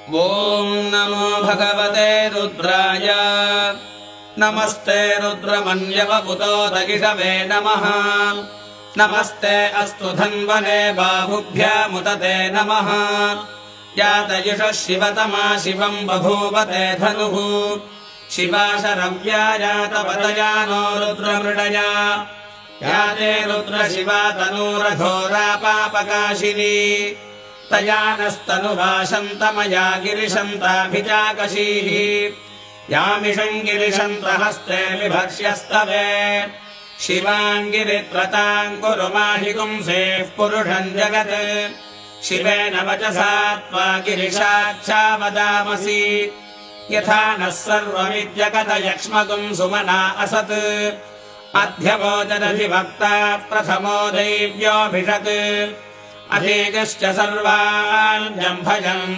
ॐ नमो भगवते रुद्राय नमस्ते रुद्रमन्यवपुतोदगिषवे नमः नमस्ते अस्तु धन्वने बाहुभ्यामुदते नमः यातयुषः शिवतमा शिवम् बभूवते धनुः शिवा शरव्या यातपतयानो रुद्रमृडया याते रुद्रशिवा तनूरघोरा पापकाशिनी तया नस्तनुभाषन्तमया गिरिशन्ताभिजाकशीः यामिषम् गिरिशन्तहस्ते विभक्ष्यस्तवे शिवाङ्गिरित्रताम् कुरु माहि पुंसेः पुरुषम् जगत् शिवेन वचसा त्वा गिरिशाच्छा वदामसि यथा नः सर्वमिद्यगत यक्ष्मगुम् सुमना असत् अध्यवोचदधिभक्ता प्रथमो दैव्योऽभिषत् अधीगश्च सर्वान् जम्भजम्